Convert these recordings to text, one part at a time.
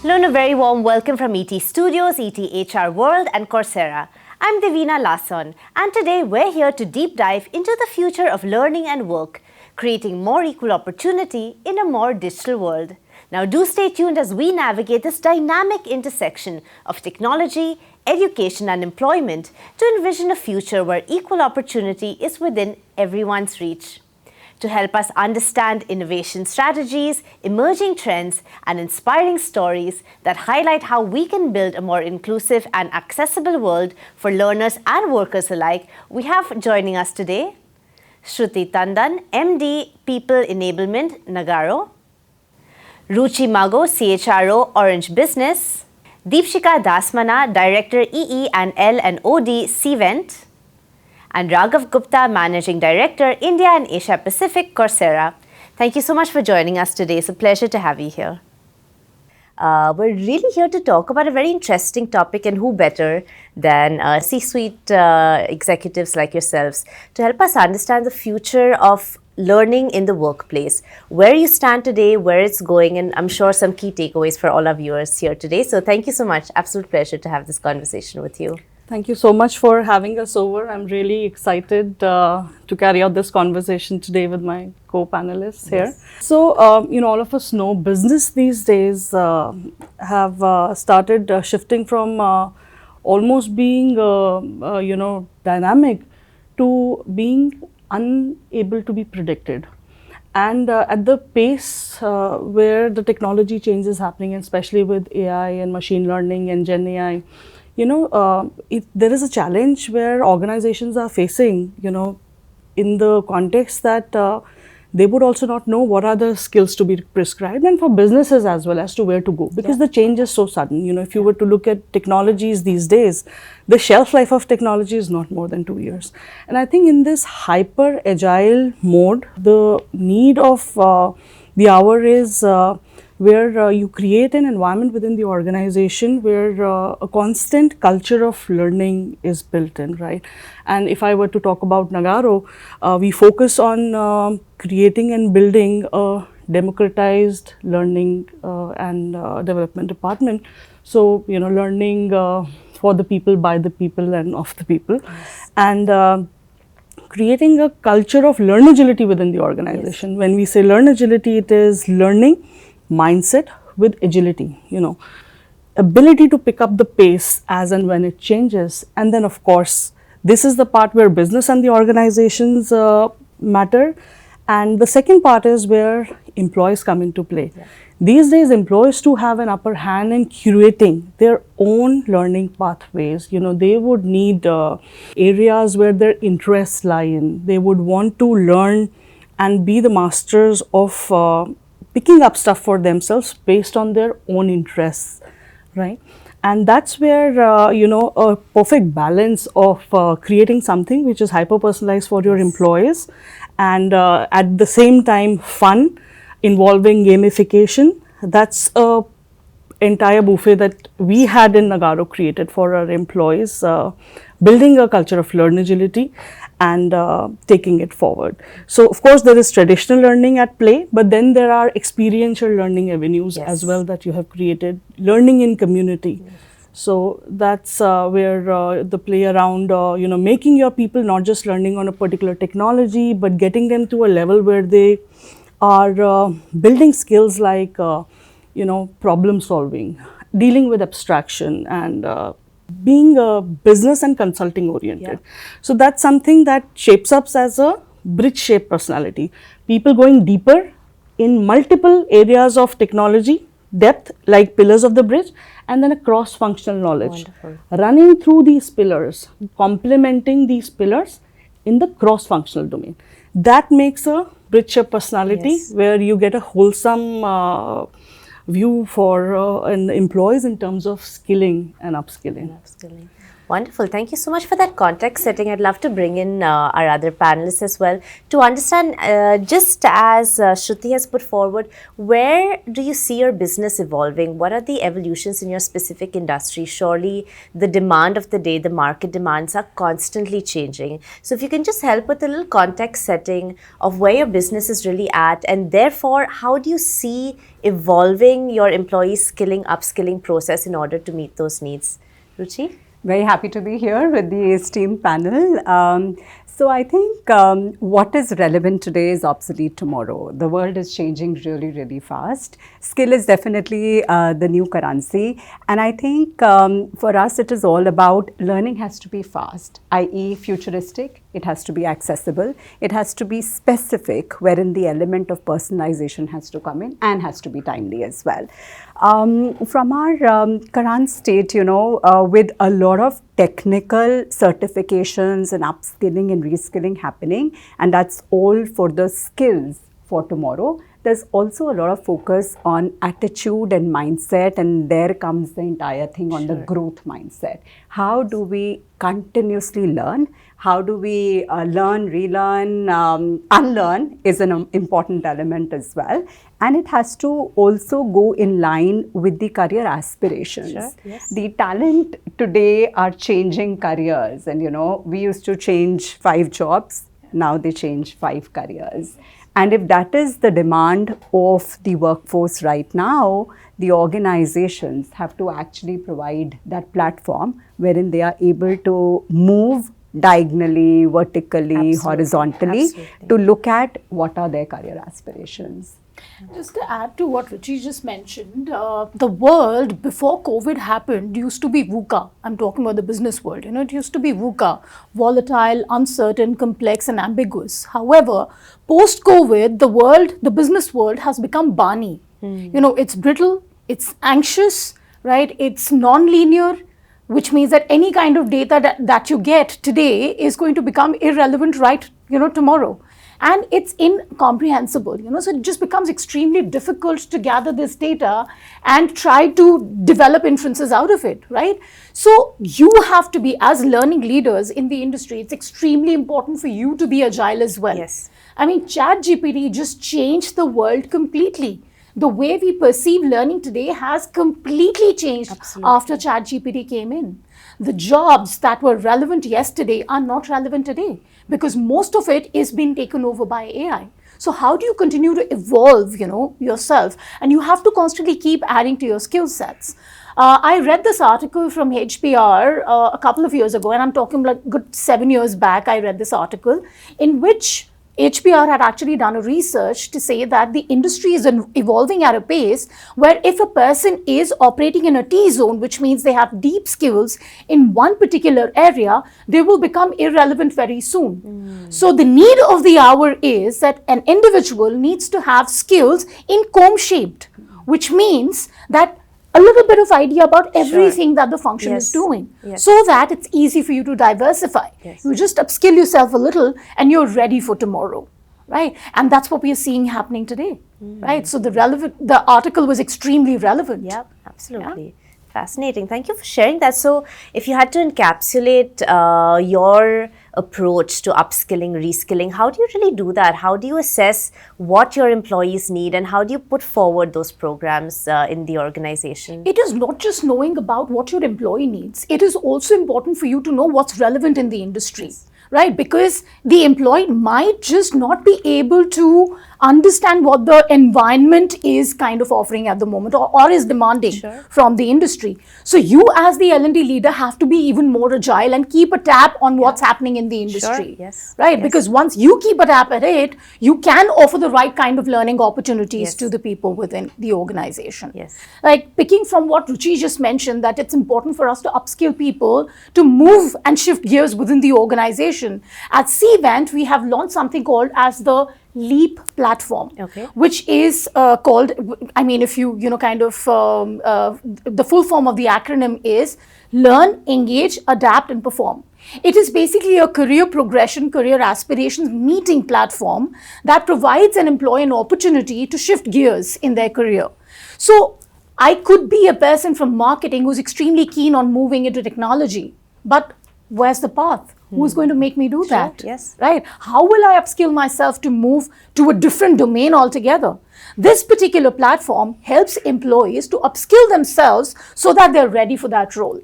Hello and a very warm welcome from ET Studios, ETHRWorld and Coursera. I'm Devina Lason, and today we're here to deep dive into the future of learning and work, creating more equal opportunity in a more digital world. Now do stay tuned as we navigate this dynamic intersection of technology, education and employment to envision a future where equal opportunity is within everyone's reach. To help us understand innovation strategies, emerging trends, and inspiring stories that highlight how we can build a more inclusive and accessible world for learners and workers alike, we have joining us today Shruti Tandon, MD, People Enablement, Nagarro; Ruchi Mago, CHRO, Orange Business; Deepshikha Dhasmana, Director, EE and L&OD, Cvent; and Raghav Gupta, Managing Director, India and Asia Pacific, Coursera. Thank you so much for joining us today. It's a pleasure to have you here. We're really here to talk about a very interesting topic, and who better than C-suite executives like yourselves to help us understand the future of learning in the workplace, where you stand today, where it's going, and I'm sure some key takeaways for all our viewers here today. So thank you so much. Absolute pleasure to have this conversation with you. Thank you so much for having us over. I'm really excited to carry out this conversation today with my co-panelists here. So, all of us know business these days have started shifting from almost being, dynamic to being unable to be predicted. And at the pace where the technology change is happening, especially with AI and machine learning and Gen AI, there is a challenge where organizations are facing, in the context that they would also not know what are the skills to be prescribed, and for businesses as well as to where to go, because the change is so sudden. If you were to look at technologies these days, the shelf life of technology is not more than 2 years. And I think in this hyper agile mode, the need of the hour is where you create an environment within the organization where a constant culture of learning is built in, right? And if I were to talk about Nagarro, we focus on creating and building a democratized learning and development department. So, learning for the people, by the people, and of the people. And creating a culture of learn agility within the organization. When we say learn agility, it is learning mindset with agility, ability to pick up the pace as and when it changes. And then, of course, this is the part where business and the organizations matter. And the second part is where employees come into play. These days, employees too have an upper hand in curating their own learning pathways. They would need areas where their interests lie in. They would want to learn and be the masters of picking up stuff for themselves based on their own interests, right? And that's where, a perfect balance of creating something which is hyper-personalized for your employees, and at the same time fun, involving gamification. That's a entire buffet that we had in Nagarro created for our employees, building a culture of learn agility and taking it forward. So, of course, there is traditional learning at play, but then there are experiential learning avenues as well that you have created, learning in community. So, that's where the play around, making your people not just learning on a particular technology, but getting them to a level where they are building skills like, problem solving, dealing with abstraction, and being business and consulting oriented. So that's something that shapes up as a bridge shaped personality. People going deeper in multiple areas of technology, depth like pillars of the bridge, and then a cross functional knowledge. Running through these pillars, complementing these pillars in the cross functional domain. That makes a bridge shaped personality where you get a wholesome view for employees in terms of skilling and upskilling. Wonderful. Thank you so much for that context setting. I'd love to bring in our other panelists as well to understand, just as Shruti has put forward, where do you see your business evolving? What are the evolutions in your specific industry? Surely the demand of the day, the market demands are constantly changing. So if you can just help with a little context setting of where your business is really at, and therefore how do you see evolving your employee skilling, upskilling process in order to meet those needs? Ruchi? Very happy to be here with the esteemed panel. So I think what is relevant today is obsolete tomorrow. The world is changing really, really fast. Skill is definitely the new currency. And I think for us, it is all about learning has to be fast, i.e. futuristic. It has to be accessible. It has to be specific, wherein the element of personalization has to come in and has to be timely as well. From our current state, with a lot of technical certifications and upskilling and reskilling happening, and that's all for the skills for tomorrow. There's also a lot of focus on attitude and mindset, and there comes the entire thing on the growth mindset. How do we continuously learn? How do we learn, relearn, unlearn is an important element as well. And it has to also go in line with the career aspirations. Sure, yes. The talent today are changing careers, and we used to change 5 jobs, now they change 5 careers. And if that is the demand of the workforce right now, the organizations have to actually provide that platform wherein they are able to move diagonally, vertically, horizontally to look at what are their career aspirations. Just to add to what Ruchi just mentioned, the world before COVID happened used to be VUCA. I'm talking about the business world. It used to be VUCA, volatile, uncertain, complex, and ambiguous. However, post-COVID, the business world has become Barney. It's brittle, it's anxious, right? It's non-linear, which means that any kind of data that you get today is going to become irrelevant tomorrow. And it's incomprehensible, so it just becomes extremely difficult to gather this data and try to develop inferences out of it, right? So you have to be, as learning leaders in the industry, it's extremely important for you to be agile as well. Yes. I mean, ChatGPT just changed the world completely. The way we perceive learning today has completely changed after ChatGPT came in. The jobs that were relevant yesterday are not relevant today because most of it is being taken over by AI. So how do you continue to evolve, yourself? And you have to constantly keep adding to your skill sets. I read this article from HBR a couple of years ago, and I'm talking like good 7 years back, I read this article in which HBR had actually done a research to say that the industry is evolving at a pace where if a person is operating in a T-zone, which means they have deep skills in one particular area, they will become irrelevant very soon. So the need of the hour is that an individual needs to have skills in comb-shaped, which means that a little bit of idea about everything that the function is doing, so that it's easy for you to diversify. You just upskill yourself a little and you're ready for tomorrow, right? And that's what we are seeing happening today, right? So the article was extremely relevant. Yeah, absolutely. Fascinating. Thank you for sharing that. So if you had to encapsulate your approach to upskilling, reskilling, how do you really do that? How do you assess what your employees need and how do you put forward those programs in the organization? It is not just knowing about what your employee needs. It is also important for you to know what's relevant in the industry, right? Because the employee might just not be able to understand what the environment is kind of offering at the moment or is demanding from the industry. So you as the L&D leader have to be even more agile and keep a tab on what's happening in the industry, right? Because once you keep a tab at it, you can offer the right kind of learning opportunities to the people within the organization. Like picking from what Ruchi just mentioned, that it's important for us to upskill people to move and shift gears within the organization. At Cvent, we have launched something called as the LEAP platform, which is called, I mean, if you, the full form of the acronym is Learn, Engage, Adapt and Perform. It is basically a career progression, career aspirations meeting platform that provides an employee an opportunity to shift gears in their career. So I could be a person from marketing who's extremely keen on moving into technology, But where's the path? Who's going to make me do that? yes. Right? How will I upskill myself to move to a different domain altogether? This particular platform helps employees to upskill themselves so that they're ready for that role.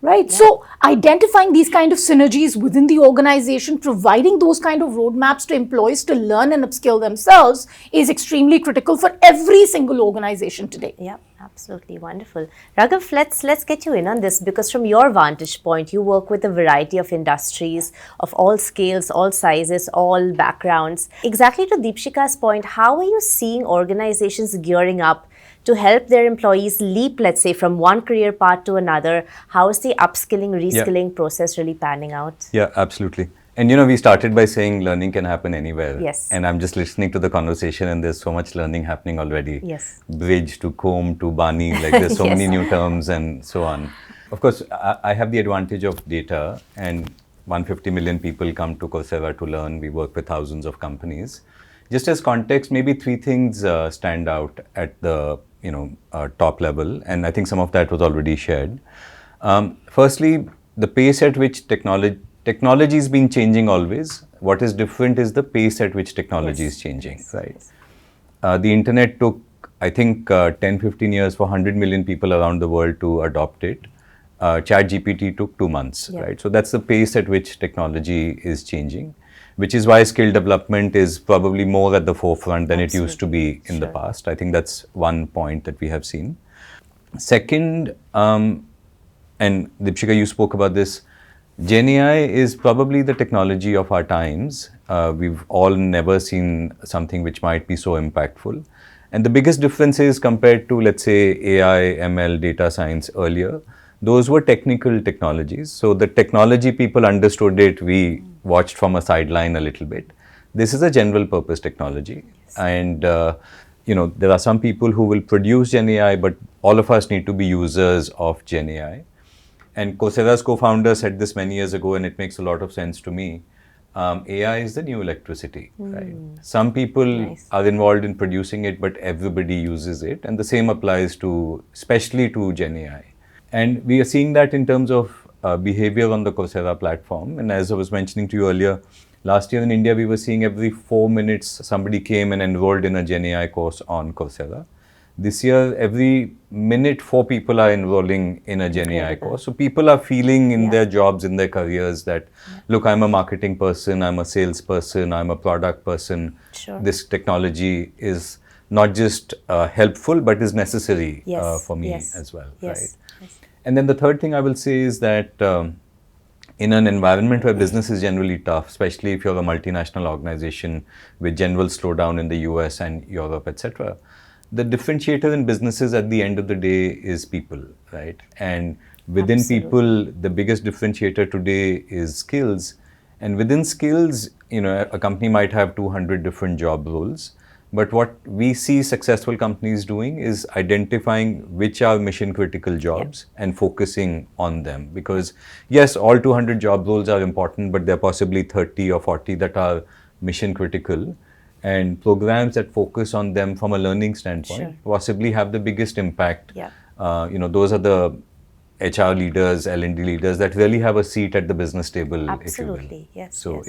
Right? So identifying these kind of synergies within the organization, providing those kind of roadmaps to employees to learn and upskill themselves is extremely critical for every single organization today. Yeah, absolutely wonderful. Raghav, let's get you in on this, because from your vantage point, you work with a variety of industries of all scales, all sizes, all backgrounds. Exactly to Deepshikha's point, how are you seeing organizations gearing up to help their employees leap, let's say, from one career path to another? How is the upskilling, reskilling process really panning out? Yeah, absolutely. And we started by saying learning can happen anywhere. Yes. And I'm just listening to the conversation, and there's so much learning happening already. Yes. Bridge to comb to Bani, like there's so many new terms and so on. Of course, I have the advantage of data, and 150 million people come to Coursera to learn. We work with thousands of companies. Just as context, maybe three things stand out at the top level, and I think some of that was already shared. Firstly, the pace at which technology has been changing always. What is different is the pace at which technology is changing, right? The internet took, I think, 10-15 years for 100 million people around the world to adopt it. ChatGPT took 2 months, right? So that's the pace at which technology is changing, which is why skill development is probably more at the forefront than it used to be in the past. I think that's one point that we have seen. Second, and Deepshikha, you spoke about this, GenAI is probably the technology of our times. We've all never seen something which might be so impactful. And the biggest difference is compared to, let's say, AI, ML, data science earlier, those were technical technologies. So the technology people understood it, we watched from a sideline a little bit. This is a general purpose technology. And, there are some people who will produce GenAI, but all of us need to be users of GenAI. And Coursera's co-founder said this many years ago, and it makes a lot of sense to me. AI is the new electricity, right? Some people are involved in producing it, but everybody uses it. And the same applies especially to GenAI. And we are seeing that in terms of behavior on the Coursera platform. And as I was mentioning to you earlier, last year in India, we were seeing every 4 minutes somebody came and enrolled in a GenAI course on Coursera. This year, every minute, 4 people are enrolling in a GenAI course. So people are feeling in their jobs, in their careers that, look, I'm a marketing person, I'm a salesperson, I'm a product person. This technology is not just helpful, but is necessary for me as well, right? And then the third thing I will say is that in an environment where business is generally tough, especially if you're a multinational organization with general slowdown in the US and Europe, etc., the differentiator in businesses at the end of the day is people, right? And within people, the biggest differentiator today is skills. And within skills, a company might have 200 different job roles. But what we see successful companies doing is identifying which are mission critical jobs and focusing on them. Because yes, all 200 job roles are important, but there are possibly 30 or 40 that are mission critical. And programs that focus on them from a learning standpoint possibly have the biggest impact. Those are the HR leaders, L&D leaders that really have a seat at the business table, if you will. Absolutely, yes. So,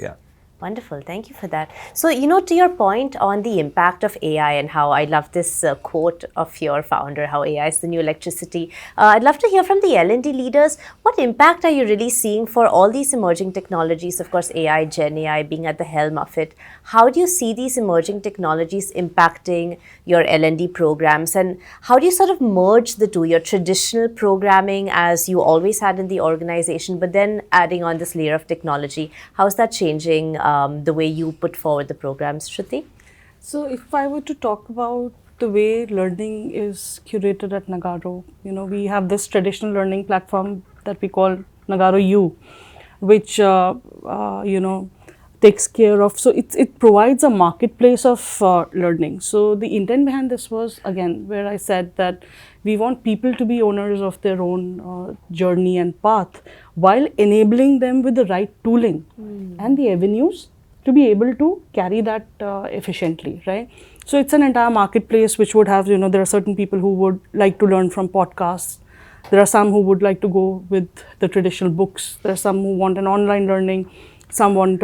Wonderful. Thank you for that. So, to your point on the impact of AI and how I love this quote of your founder, how AI is the new electricity. I'd love to hear from the L&D leaders. What impact are you really seeing for all these emerging technologies? Of course, AI, Gen AI being at the helm of it. How do you see these emerging technologies impacting your L&D programs? And how do you sort of merge the two, your traditional programming as you always had in the organization, but then adding on this layer of technology? How is that changing the way you put forward the programs, Shruti? So if I were to talk about the way learning is curated at Nagarro, we have this traditional learning platform that we call Nagarro U, which, takes care of, so it provides a marketplace of learning. So the intent behind this was, again, where I said that we want people to be owners of their own journey and path while enabling them with the right tooling and the avenues to be able to carry that efficiently, right? So it's an entire marketplace which would have, there are certain people who would like to learn from podcasts. There are some who would like to go with the traditional books. There are some who want an online learning. Some want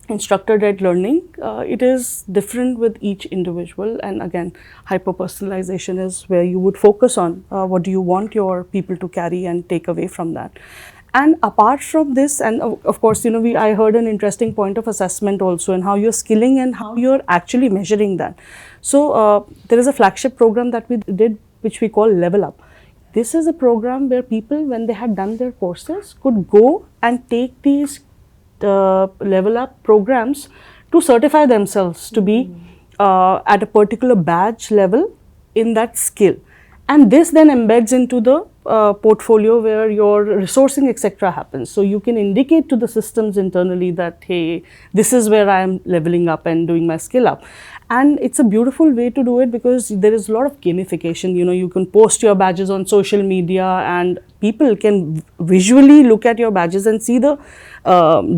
instructor-led learning. It is different with each individual, and again, hyper-personalization is where you would focus on what do you want your people to carry and take away from that. And apart from this, and of course, I heard an interesting point of assessment also, and how you're skilling and how you're actually measuring that. So there is a flagship program that we did, which we call Level Up. This is a program where people, when they had done their courses, could go and take these Level Up programs to certify themselves to be at a particular badge level in that skill. And this then embeds into the portfolio where your resourcing, etc. happens. So you can indicate to the systems internally that, hey, this is where I am leveling up and doing my skill up. And it's a beautiful way to do it because there is a lot of gamification. You can post your badges on social media and people can visually look at your badges and see the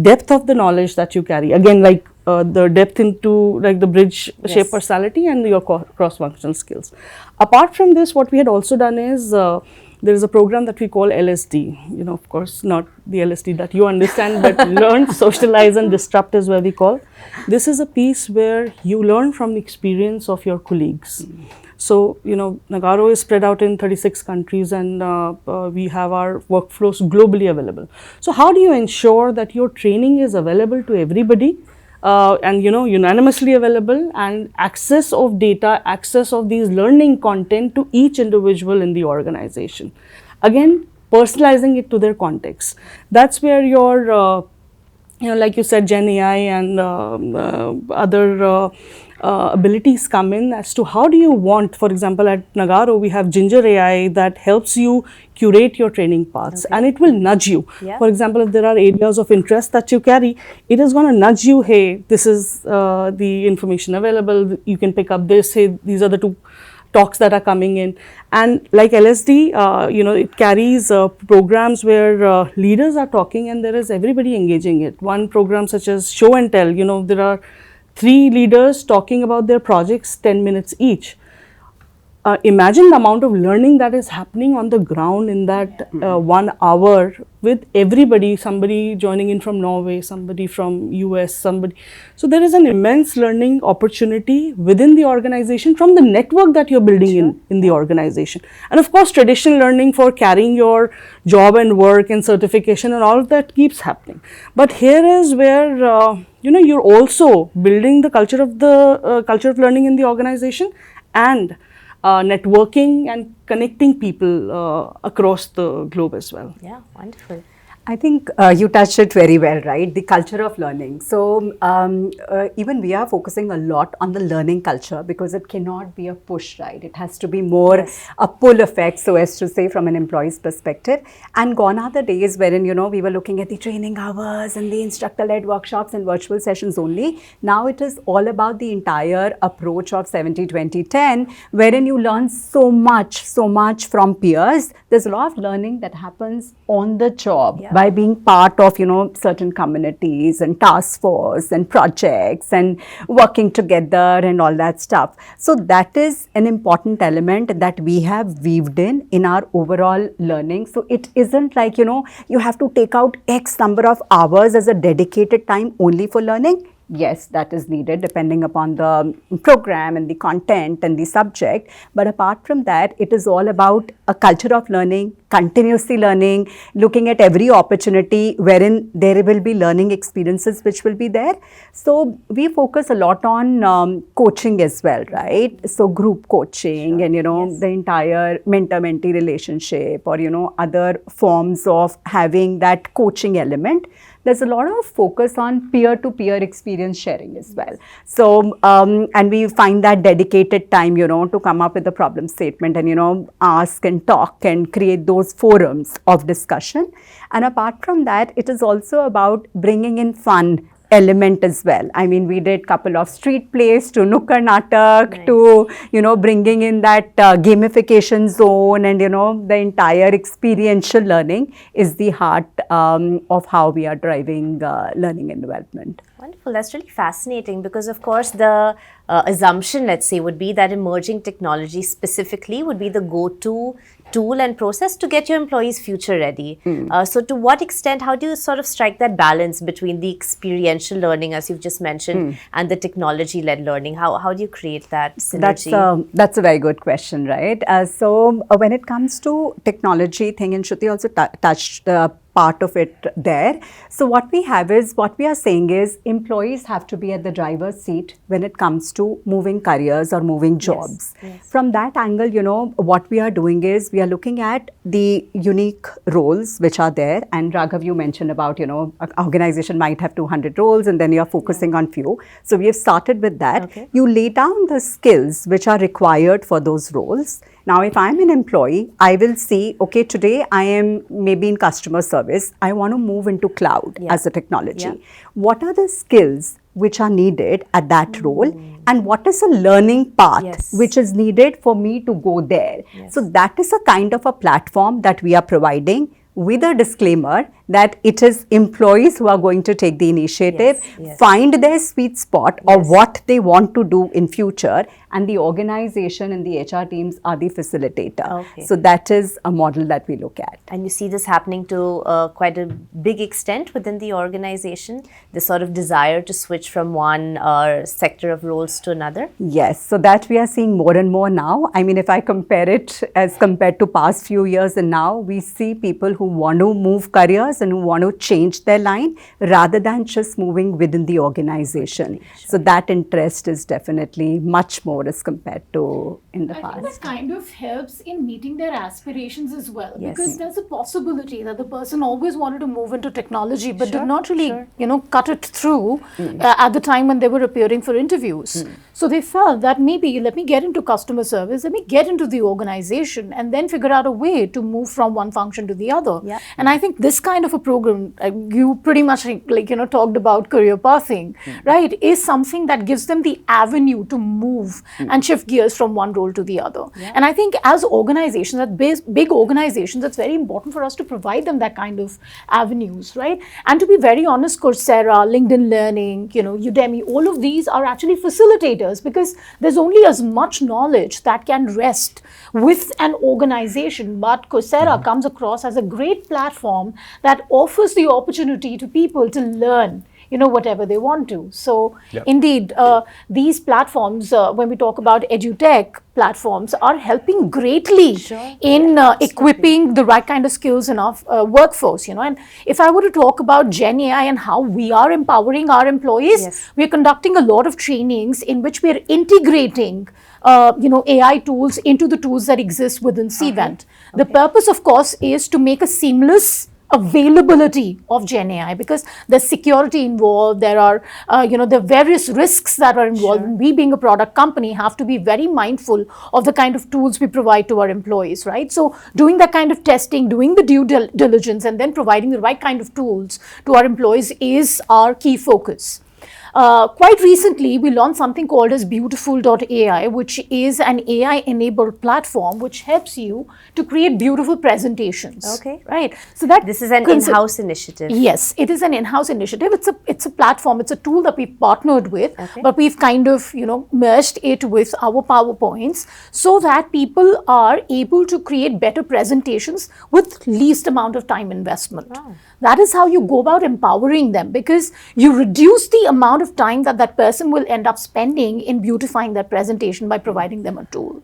depth of the knowledge that you carry. Again, like the depth into like the bridge shape personality and your cross-functional skills. Apart from this, what we had also done is there is a program that we call LSD. Of course, not the LSD that you understand, but learn, socialize, and disrupt is where we call. This is a piece where you learn from the experience of your colleagues. So, Nagarro is spread out in 36 countries and we have our workflows globally available. So, how do you ensure that your training is available to everybody and, unanimously available, and access of data, access of these learning content to each individual in the organization? Again, personalizing it to their context. That's where your, like you said, Gen AI and other abilities come in as to how do you want, for example, at Nagarro, we have Ginger AI that helps you curate your training paths and it will nudge you. For example, if there are areas of interest that you carry, it is going to nudge you, hey, this is the information available, you can pick up this, hey, these are the 2 talks that are coming in. And like LSD, it carries programs where leaders are talking and there is everybody engaging it. One program such as Show and Tell, there are 3 leaders talking about their projects 10 minutes each. Imagine the amount of learning that is happening on the ground in that 1 hour with everybody, somebody joining in from Norway, somebody from US, somebody. So there is an immense learning opportunity within the organization from the network that you're building in the organization. And of course, traditional learning for carrying your job and work and certification and all of that keeps happening. But here is where, you're also building the culture of learning in the organization and networking and connecting people across the globe as well. Yeah, wonderful. I think you touched it very well, right? The culture of learning. So even we are focusing a lot on the learning culture because it cannot be a push, right? It has to be more a pull effect, so as to say, from an employee's perspective. And gone are the days wherein, we were looking at the training hours and the instructor-led workshops and virtual sessions only. Now it is all about the entire approach of 70-20-10, wherein you learn so much from peers. There's a lot of learning that happens on the job. By being part of, certain communities and task force and projects and working together and all that stuff. So that is an important element that we have weaved in our overall learning. So it isn't like, you have to take out X number of hours as a dedicated time only for learning. Yes, that is needed depending upon the program and the content and the subject. But apart from that, it is all about a culture of learning, continuously learning, looking at every opportunity wherein there will be learning experiences which will be there. So we focus a lot on coaching as well, right? So group coaching and, the entire mentor-mentee relationship or, other forms of having that coaching element. There's a lot of focus on peer-to-peer experience sharing as well. So, and we find that dedicated time, to come up with a problem statement and, ask and talk and create those forums of discussion. And apart from that, it is also about bringing in fun element as well. I mean, we did couple of street plays to Nukkad Natak to, bringing in that gamification zone and, the entire experiential learning is the heart of how we are driving learning and development. Wonderful. That's really fascinating because, of course, the assumption, let's say, would be that emerging technology specifically would be the go-to tool and process to get your employees future ready. So to what extent, how do you sort of strike that balance between the experiential learning, as you've just mentioned, and the technology-led learning? How do you create that synergy? That's a very good question, right? So when it comes to technology thing, and Shruti also touched part of it there. So what we are saying is employees have to be at the driver's seat when it comes to moving careers or moving jobs. Yes. From that angle, what we are doing is we are looking at the unique roles which are there. And Raghav, you mentioned about, an organization might have 200 roles and then you're focusing on few. So we have started with that. Okay. You lay down the skills which are required for those roles. Now, if I'm an employee, I will see, okay, today I am maybe in customer service. I want to move into cloud as a technology. Yeah. What are the skills which are needed at that role? And what is a learning path which is needed for me to go there? So that is a kind of a platform that we are providing, with a disclaimer that it is employees who are going to take the initiative, find their sweet spot or what they want to do in future, and the organization and the HR teams are the facilitator. Okay. So that is a model that we look at. And you see this happening to quite a big extent within the organization, this sort of desire to switch from one sector of roles to another? Yes, so that we are seeing more and more now. I mean, if I compare it as compared to past few years and now, we see people who want to move careers and who want to change their line rather than just moving within the organization. So that interest is definitely much more as compared to in the I past. think that kind of helps in meeting their aspirations as well, Yes. because there's a possibility that the person always wanted to move into technology but did not really cut it through at the time when they were appearing for interviews. So they felt that maybe let me get into customer service, let me get into the organization and then figure out a way to move from one function to the other. Yeah. And I think this kind of a program, you pretty much talked about career pathing, right, is something that gives them the avenue to move and shift gears from one role to the other. And I think as organizations, big organizations, it's very important for us to provide them that kind of avenues, right? And to be very honest, Coursera, LinkedIn Learning, Udemy, all of these are actually facilitators, because there's only as much knowledge that can rest with an organization. But Coursera comes across as a great platform that offers the opportunity to people to learn whatever they want to. So indeed, these platforms, when we talk about edutech platforms, are helping greatly in equipping the right kind of skills in our workforce. And if I were to talk about Gen AI and how we are empowering our employees, we are conducting a lot of trainings in which we are integrating AI tools into the tools that exist within Cvent. The purpose, of course, is to make a seamless availability of Gen AI, because there's security involved, there are the various risks that are involved. And we, being a product company, have to be very mindful of the kind of tools we provide to our employees, right? So doing that kind of testing, doing the due diligence, and then providing the right kind of tools to our employees is our key focus. Quite recently, we launched something called as Beautiful.ai, which is an AI-enabled platform which helps you to create beautiful presentations. Okay. Right. So that This is an in-house initiative. Yes, it is an in-house initiative. It's a platform. It's a tool that we've partnered with, but we've kind of merged it with our PowerPoints so that people are able to create better presentations with least amount of time investment. Wow. That is how you go about empowering them, because you reduce the amount of time that person will end up spending in beautifying that presentation by providing them a tool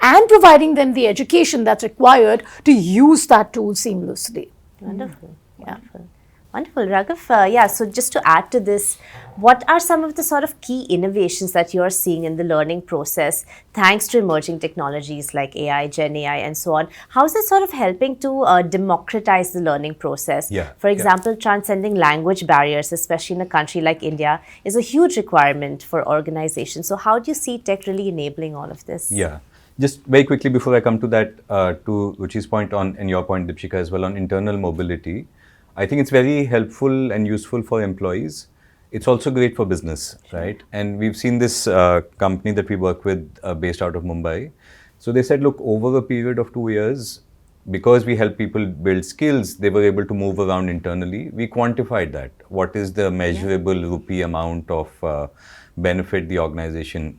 and providing them the education that's required to use that tool seamlessly. Wonderful. Wonderful. Raghav, so just to add to this, what are some of the sort of key innovations that you're seeing in the learning process thanks to emerging technologies like AI, Gen AI, and so on? How is it sort of helping to democratize the learning process? For example, transcending language barriers, especially in a country like India, is a huge requirement for organizations. So how do you see tech really enabling all of this? Yeah. Just very quickly before I come to that, to Ruchi's point and your point, Deepshikha, as well, on internal mobility, I think it's very helpful and useful for employees. It's also great for business, right? And we've seen this company that we work with based out of Mumbai. So they said, look, over a period of 2 years, because we help people build skills, they were able to move around internally. We quantified that. What is the measurable rupee amount of benefit the organization,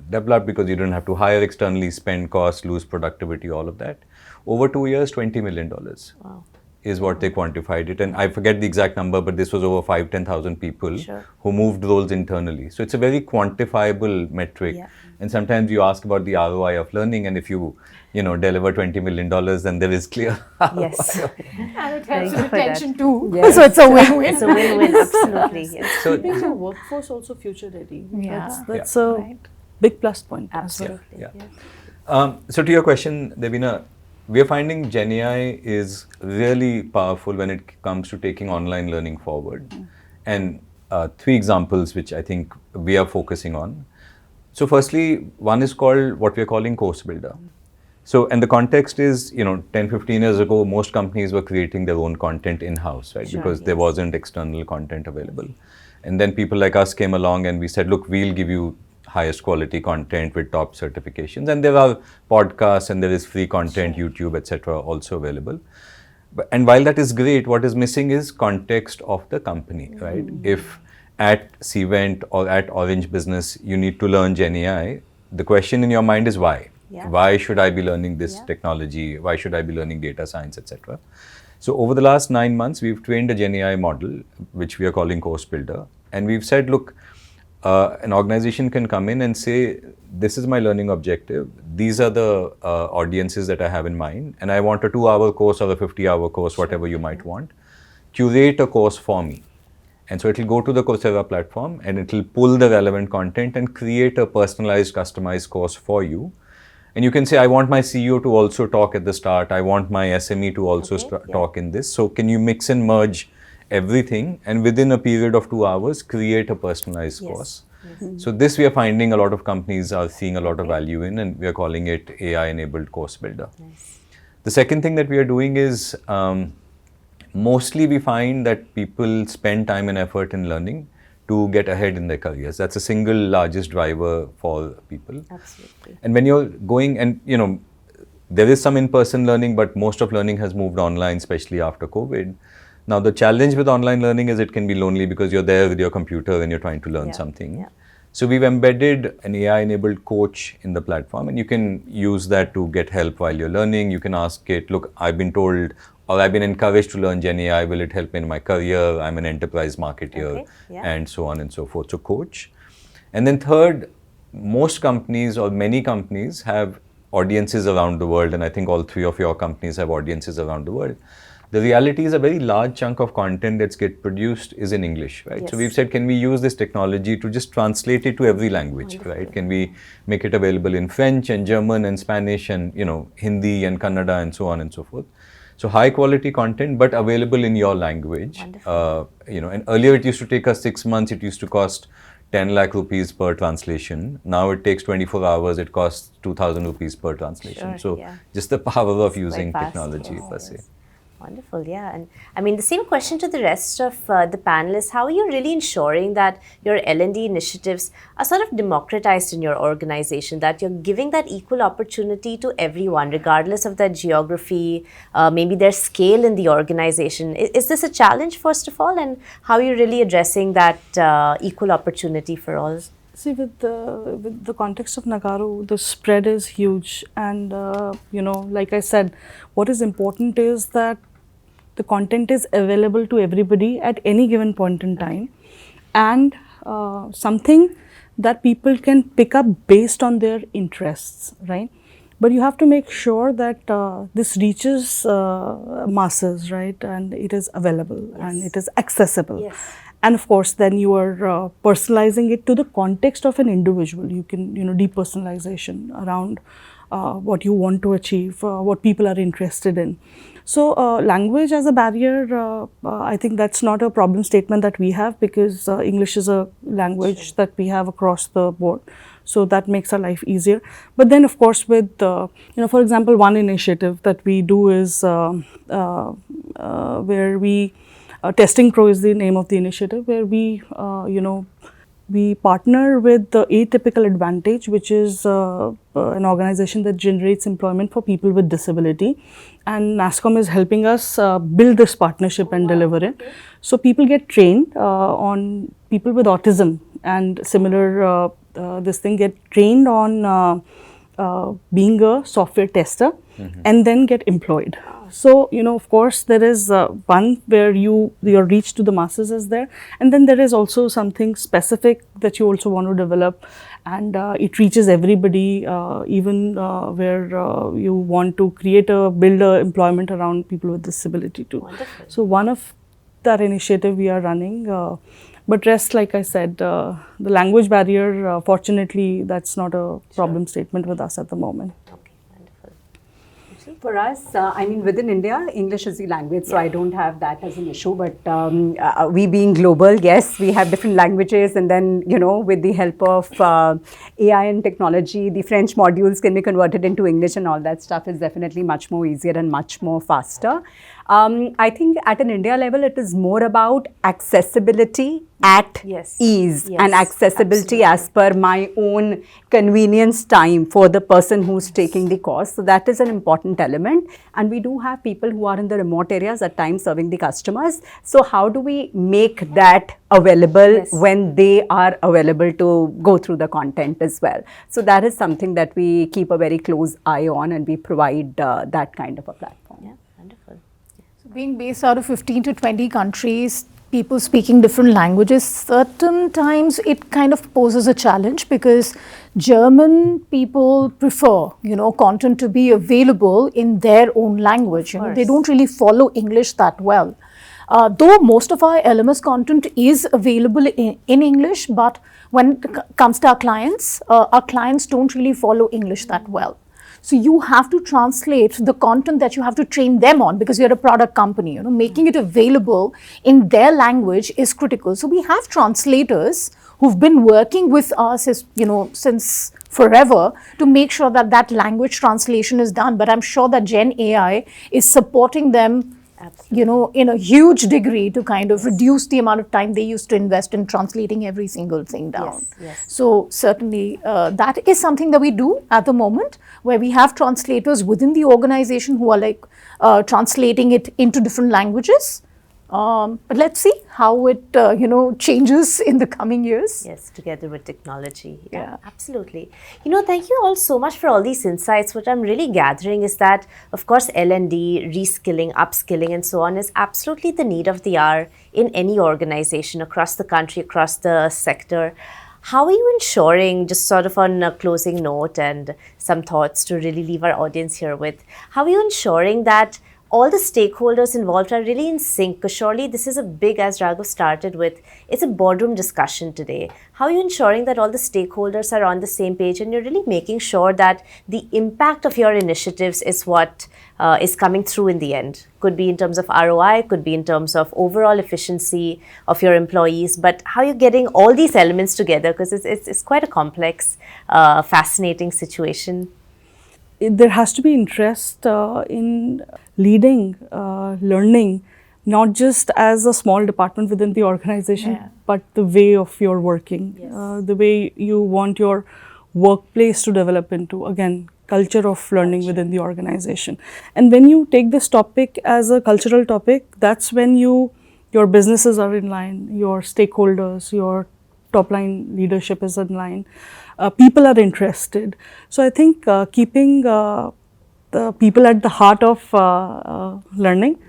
developed, because you don't have to hire externally, spend costs, lose productivity, all of that. Over 2 years, $20 million. Wow. Is what they quantified it. And I forget the exact number, but this was over 5,000-10,000 people Sure. who moved roles internally. So it's a very quantifiable metric. Yeah. And sometimes you ask about the ROI of learning, and if you, deliver $20 million, then there is clear Yes. And it helps Thank you with for that. retention too. Yes. So it's a win-win. It's a win-win, absolutely. Yes. So It makes your workforce also future ready. Yeah. That's a big plus point as well. Absolutely. Yeah. So to your question, Devina, we are finding Gen AI is really powerful when it comes to taking online learning forward. And 3 examples which I think we are focusing on. So firstly, one is called what we are calling Course Builder. So, and the context is, 10, 15 years ago, most companies were creating their own content in-house, right? Sure, Because there wasn't external content available. And then people like us came along and we said, look, we'll give you highest quality content with top certifications. And there are podcasts and there is free content, YouTube, etc. also available. And while that is great, what is missing is context of the company, right? If at Cvent or at Orange Business, you need to learn Gen AI, the question in your mind is why? Yeah. Why should I be learning this Yeah. technology? Why should I be learning data science, etc.? So over the last 9 months, we've trained a Gen AI model, which we are calling Course Builder. And we've said, look, an organization can come in and say, this is my learning objective. These are the audiences that I have in mind. And I want a 2-hour course or a 50-hour course, whatever you might want. Curate a course for me. And so it will go to the Coursera platform and it will pull the relevant content and create a personalized, customized course for you. And you can say, I want my CEO to also talk at the start. I want my SME to also talk in this. So can you mix and merge everything and within a period of 2 hours, create a personalized course? So this we are finding a lot of companies are seeing a lot of value in, and we are calling it AI-enabled course builder. The second thing that we are doing is mostly we find that people spend time and effort in learning to get ahead in their careers. That's the single largest driver for people. Absolutely. And when you're going and, there is some in-person learning, but most of learning has moved online, especially after COVID. Now, the challenge with online learning is it can be lonely because you're there with your computer and you're trying to learn something. Yeah. So we've embedded an AI-enabled coach in the platform, and you can use that to get help while you're learning. You can ask it, look, I've been told or I've been encouraged to learn Gen AI. Will it help me in my career? I'm an enterprise marketer, and so on and so forth. So coach. And then third, most companies or many companies have audiences around the world, and I think all 3 of your companies have audiences around the world. The reality is a very large chunk of content that's get produced is in English, right? So we've said, can we use this technology to just translate it to every language, right? Can we make it available in French and German and Spanish and, Hindi and Kannada and so on and so forth. So high quality content, but available in your language. And earlier it used to take us 6 months. It used to cost 10 lakh rupees per translation. Now it takes 24 hours. It costs 2,000 rupees per translation. So just the power of using technology per se. Wonderful, yeah. And I mean, the same question to the rest of the panelists. How are you really ensuring that your L&D initiatives are sort of democratized in your organization, that you're giving that equal opportunity to everyone, regardless of their geography, maybe their scale in the organization? Is this a challenge, first of all? And how are you really addressing that equal opportunity for all? See, with the context of Nagarro, the spread is huge. And, like I said, what is important is that the content is available to everybody at any given point in time, and something that people can pick up based on their interests, right? But you have to make sure that this reaches masses, right? And it is available and it is accessible. And of course, then you are personalizing it to the context of an individual. You can, depersonalization around what you want to achieve, what people are interested in. So language as a barrier, I think that's not a problem statement that we have, because English is a language that we have across the board. So that makes our life easier. But then, of course, with, for example, one initiative that we do is where we, Testing Pro is the name of the initiative, where we, we partner with the Atypical Advantage, which is an organization that generates employment for people with disability. And NASSCOM is helping us build this partnership and deliver it. So people get trained on people with autism and similar this thing, get trained on being a software tester and then get employed. So, of course, there is one where your reach to the masses is there, and then there is also something specific that you also want to develop, and it reaches everybody, even where you want to build employment around people with disability too. Wonderful. So, one of that initiative we are running, but rest, like I said, the language barrier, fortunately, that's not a problem statement with us at the moment. For us, within India, English is the language, so I don't have that as an issue. But we being global, yes, we have different languages, and then, with the help of AI and technology, the French modules can be converted into English, and all that stuff is definitely much more easier and much more faster. I think at an India level, it is more about accessibility at ease and accessibility as per my own convenience time for the person who's taking the course. So that is an important element. And we do have people who are in the remote areas at times serving the customers. So how do we make that available when they are available to go through the content as well? So that is something that we keep a very close eye on, and we provide that kind of a platform. Yeah, wonderful. Being based out of 15 to 20 countries, people speaking different languages, certain times it kind of poses a challenge, because German people prefer, content to be available in their own language. They don't really follow English that well. Though most of our LMS content is available in English, but when it comes to our clients don't really follow English that well. So you have to translate the content that you have to train them on, because you're a product company, making it available in their language is critical. So we have translators who've been working with us, since forever, to make sure that that language translation is done. But I'm sure that Gen AI is supporting them, in a huge degree to kind of reduce the amount of time they used to invest in translating every single thing down. So certainly that is something that we do at the moment, where we have translators within the organization who are translating it into different languages. But let's see how it changes in the coming years. Yes, together with technology. Yeah, absolutely. Thank you all so much for all these insights. What I'm really gathering is that, of course, L&D, reskilling, upskilling, and so on is absolutely the need of the hour in any organization across the country, across the sector. How are you ensuring, just sort of on a closing note and some thoughts to really leave our audience here with, how are you ensuring that all the stakeholders involved are really in sync? Because surely this is a big, as Raghav started with, it's a boardroom discussion today. How are you ensuring that all the stakeholders are on the same page, and you're really making sure that the impact of your initiatives is what is coming through in the end? Could be in terms of ROI, could be in terms of overall efficiency of your employees, but how are you getting all these elements together? Because it's quite a complex, fascinating situation. There has to be interest in leading, learning, not just as a small department within the organization, but the way of your working, the way you want your workplace to develop into, again, culture of learning within the organization. And when you take this topic as a cultural topic, that's when your businesses are in line, your stakeholders, your top line leadership is in line. People are interested. So I think keeping the people at the heart of learning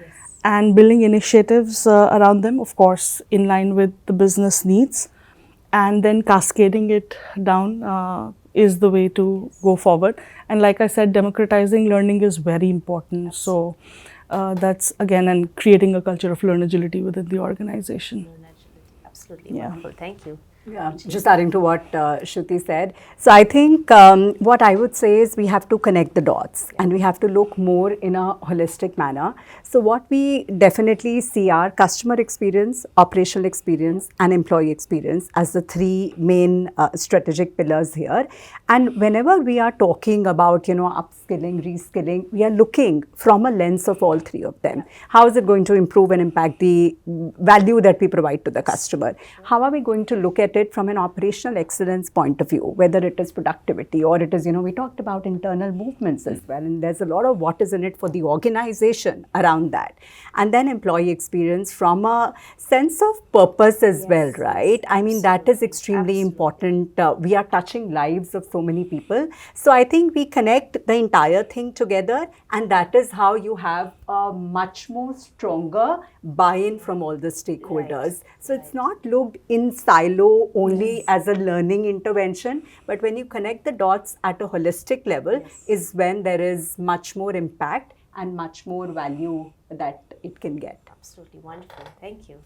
and building initiatives around them, of course, in line with the business needs, and then cascading it down is the way to go forward. And like I said, democratizing learning is very important. So that's, again, and creating a culture of learn agility within the organization. Absolutely wonderful. Thank you. Yeah, just adding to what Shruti said. So I think what I would say is we have to connect the dots, and we have to look more in a holistic manner. So what we definitely see are customer experience, operational experience, and employee experience as the three main strategic pillars here. And whenever we are talking about, upskilling, reskilling, we are looking from a lens of all three of them. How is it going to improve and impact the value that we provide to the customer? How are we going to look at at it from an operational excellence point of view, whether it is productivity or it is, we talked about internal movements as well. And there's a lot of what is in it for the organization around that. And then employee experience from a sense of purpose as well, right? I mean, that is extremely important. We are touching lives of so many people. So I think we connect the entire thing together, and that is how you have a much more stronger buy-in from all the stakeholders. So it's not looked in silo only as a learning intervention, but when you connect the dots at a holistic level is when there is much more impact and much more value that it can get. Absolutely wonderful. Thank you.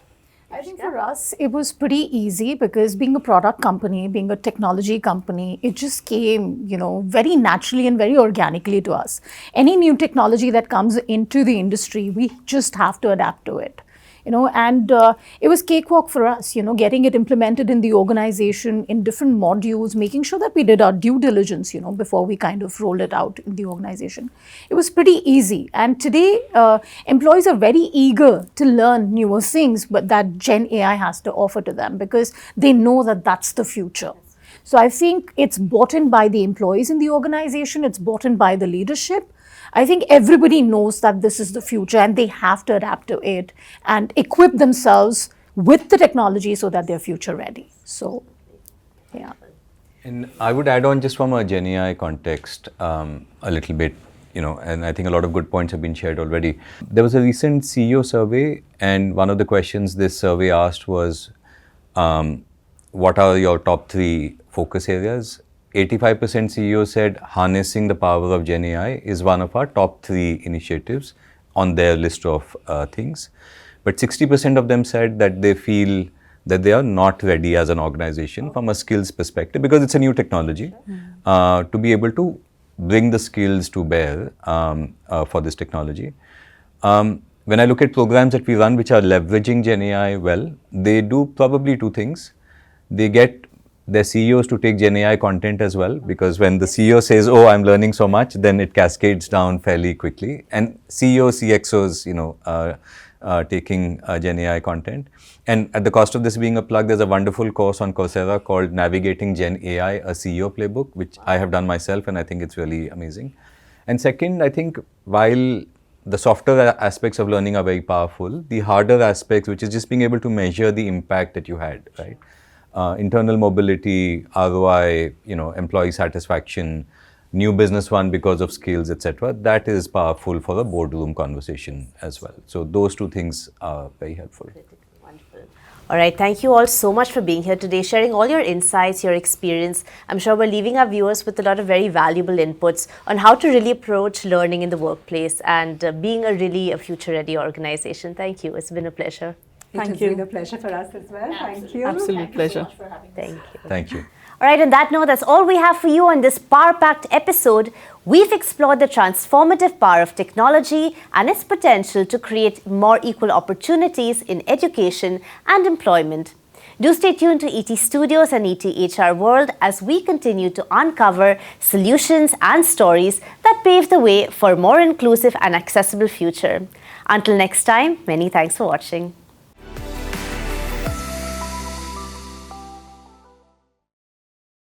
I think for us, it was pretty easy because being a product company, being a technology company, it just came, very naturally and very organically to us. Any new technology that comes into the industry, we just have to adapt to it. And it was cakewalk for us, getting it implemented in the organization in different modules, making sure that we did our due diligence, before we kind of rolled it out in the organization. It was pretty easy. And today, employees are very eager to learn newer things, but that Gen AI has to offer to them because they know that that's the future. So I think it's bought in by the employees in the organization, it's bought in by the leadership. I think everybody knows that this is the future and they have to adapt to it and equip themselves with the technology so that they're future ready. So, yeah. And I would add on just from a Gen AI context a little bit, and I think a lot of good points have been shared already. There was a recent CEO survey, and one of the questions this survey asked was, what are your top 3 focus areas? 85% CEOs said harnessing the power of Gen AI is one of our top 3 initiatives on their list of things. But 60% of them said that they feel that they are not ready as an organization from a skills perspective because it's a new technology to be able to bring the skills to bear for this technology. When I look at programs that we run which are leveraging Gen AI well, they do probably 2 things. They get their CEOs to take Gen AI content as well, because when the CEO says, oh, I'm learning so much, then it cascades down fairly quickly. And CEOs, CXOs, taking Gen AI content. And at the cost of this being a plug, there's a wonderful course on Coursera called Navigating Gen AI, a CEO Playbook, which I have done myself, and I think it's really amazing. And second, I think while the softer aspects of learning are very powerful, the harder aspects, which is just being able to measure the impact that you had, right? Internal mobility, ROI, employee satisfaction, new business won because of skills, etc. That is powerful for a boardroom conversation as well. So those 2 things are very helpful. Wonderful. All right, thank you all so much for being here today, sharing all your insights, your experience. I'm sure we're leaving our viewers with a lot of very valuable inputs on how to really approach learning in the workplace and being a future-ready organization. Thank you. It's been a pleasure. It's been a pleasure for us as well. Thank you. Absolute pleasure. Thank you. Thank you. All right, on that note, that's all we have for you on this power-packed episode. We've explored the transformative power of technology and its potential to create more equal opportunities in education and employment. Do stay tuned to ET Studios and ETHRWorld as we continue to uncover solutions and stories that pave the way for a more inclusive and accessible future. Until next time, many thanks for watching.